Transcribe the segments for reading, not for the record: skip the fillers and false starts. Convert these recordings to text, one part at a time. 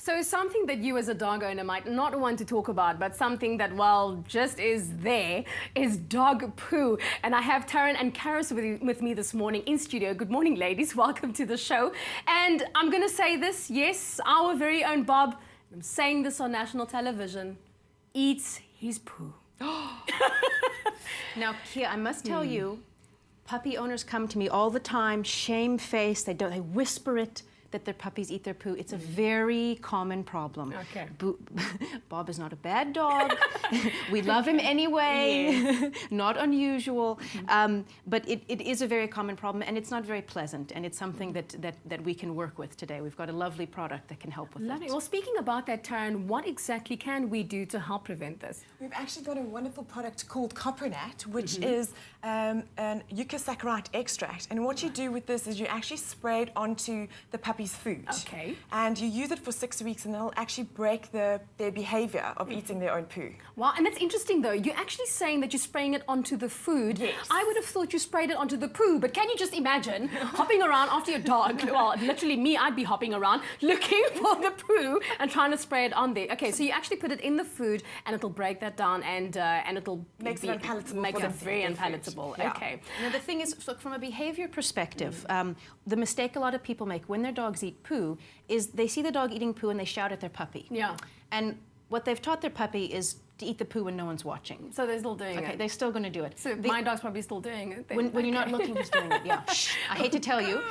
So something that you as a dog owner might not want to talk about, but something that, well, just is there, is dog poo. And I have Taryn and Karis with me this morning in studio. Good morning, ladies. Welcome to the show. And I'm going to say this, yes, our very own Bob, I'm saying this on national television, eats his poo. Now, Kia, I must tell you, puppy owners come to me all the time, shame-faced. They whisper it, that their puppies eat their poo. It's a very common problem. Okay. Bob is not a bad dog. We love him anyway. Yes. Not unusual. But it is a very common problem, and it's not very pleasant. And it's something that we can work with today. We've got a lovely product that can help with Lovely. it. Well, speaking about that, Taryn, what exactly can we do to help prevent this? We've actually got a wonderful product called Copronat, which is an eucasaccharide extract. And what you do with this is you actually spray it onto the puppy's food. Okay. And you use it for 6 weeks, and it'll actually break their behavior of eating their own poo. Wow, and that's interesting though. You're actually saying that you're spraying it onto the food. Yes. I would have thought you sprayed it onto the poo, but can you just imagine hopping around after your dog? Well, literally me, I'd be hopping around looking for the poo and trying to spray it on there. Okay, so you actually put it in the food, and it'll break that down, and it'll Makes it unpalatable. Make it very unpalatable. Yeah. Okay. Now, the thing is, look, from a behavior perspective, the mistake a lot of people make when their dogs eat poo is they see the dog eating poo and they shout at their puppy. Yeah. And what they've taught their puppy is to eat the poo when no one's watching. So they're still doing it. Okay, they're still going to do it. So my dog's probably still doing it. Then. When you're not looking, he's doing it. Yeah. Shh, I hate to tell you.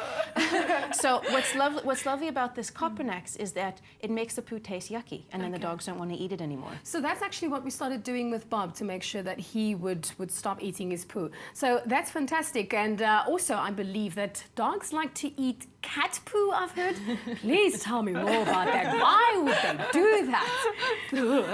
So what's lovely about this Copronat is that it makes the poo taste yucky, and then the dogs don't want to eat it anymore. So that's actually what we started doing with Bob to make sure that he would stop eating his poo. So that's fantastic. And also, I believe that dogs like to eat cat poo, I've heard. Please tell me more about that. Why would they do that?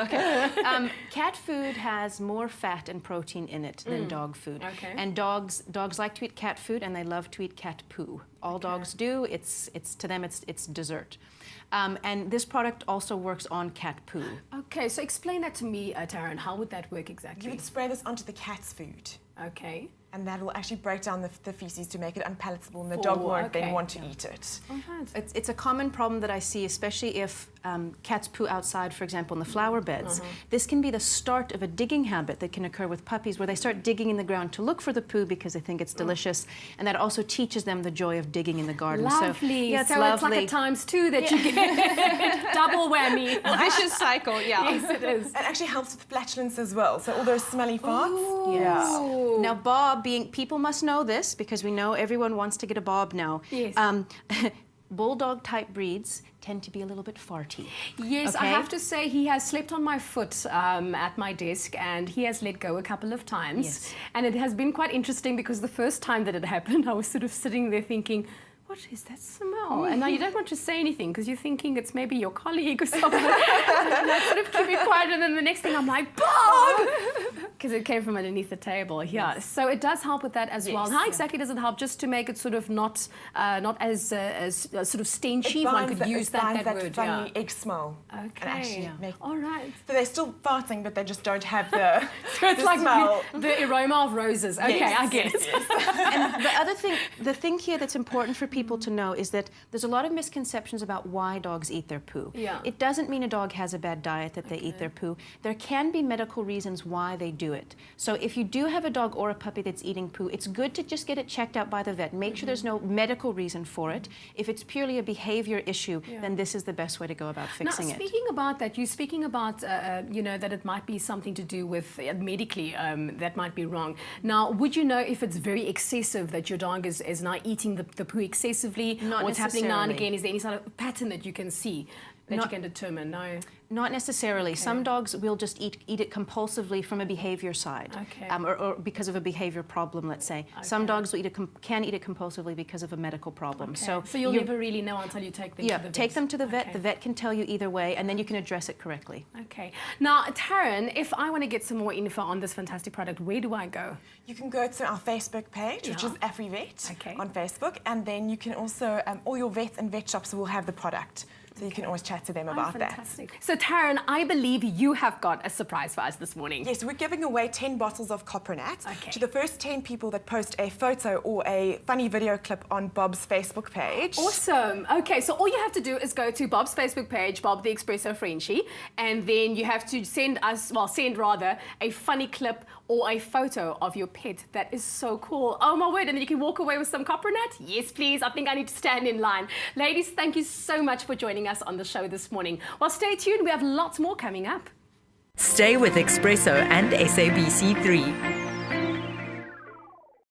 Okay. Cat food has more fat and protein in it than dog food. Okay. And dogs like to eat cat food, and they love to eat cat poo. All dogs do. It's to them it's dessert. And this product also works on cat poo. Okay, so explain that to me, Taryn. How would that work exactly? You would spray this onto the cat's food. Okay. And that will actually break down the feces to make it unpalatable, and the dog won't then want to eat it. All right. It's a common problem that I see, especially if cats poo outside, for example, in the flower beds. This can be the start of a digging habit that can occur with puppies, where they start digging in the ground to look for the poo because they think it's delicious, and that also teaches them the joy of digging in the garden. Lovely. So, yeah, it's so lovely. it's like a ×2 that you get. Double whammy. Vicious cycle, yeah. Yes, it is. It actually helps with flatulence as well. So all those smelly farts. Ooh. Yeah. Now, Bob, people must know this because we know everyone wants to get a Bob now. Yes. Bulldog-type breeds tend to be a little bit farty. Yes, okay? I have to say he has slept on my foot at my desk, and he has let go a couple of times. Yes. And it has been quite interesting because the first time that it happened, I was sort of sitting there thinking, what is that smell? And now you don't want to say anything because you're thinking it's maybe your colleague or something. And I sort of keep it quiet, and then the next thing I'm like, Bob! Because it came from underneath the table. Yeah. Yes. So it does help with that as well. And how exactly does it help? Just to make it sort of not as sort of stenchy, if one could use that word. Funny egg smell. Okay. All right. So they're still farting, but they just don't have the So it's the like smell. the aroma of roses. Okay, Yes, I get it. And the thing here that's important for people to know is that there's a lot of misconceptions about why dogs eat their poo. Yeah. It doesn't mean a dog has a bad diet that they eat their poo. There can be medical reasons why they do it. So if you do have a dog or a puppy that's eating poo, it's good to just get it checked out by the vet. Make sure there's no medical reason for it. If it's purely a behavior issue, then this is the best way to go about fixing it. Now, speaking about that, you're speaking about, you know, that it might be something to do with medically, that might be wrong. Now, would you know if it's very excessive that your dog is now eating the poo excessively? Not what's happening now and necessarily. again? Is there any sort of pattern that you can see that you can determine? No. Not necessarily. Some dogs will just eat it compulsively from a behavior side, or because of a behavior problem, let's say. Some dogs will can eat it compulsively because of a medical problem. So you'll never really know until you take them to the vet. Take them to the vet. The vet can tell you either way, and then you can address it correctly. Okay. Now, Taryn, if I want to get some more info on this fantastic product, where do I go? You can go to our Facebook page, which is AfriVet on Facebook, and then you can also, all your vets and vet shops will have the product. So you can always chat to them about that. Fantastic. So Taryn, I believe you have got a surprise for us this morning. Yes, we're giving away 10 bottles of Copronat Okay. to the first 10 people that post a photo or a funny video clip on Bob's Facebook page. Awesome. Okay, so all you have to do is go to Bob's Facebook page, Bob the Espresso Frenchie, and then you have to send rather a funny clip or a photo of your pet. That is so cool. Oh my word, and then you can walk away with some Copronat? Yes, please. I think I need to stand in line. Ladies, thank you so much for joining us on the show this morning. Well, stay tuned. We have lots more coming up. Stay with Espresso and SABC3.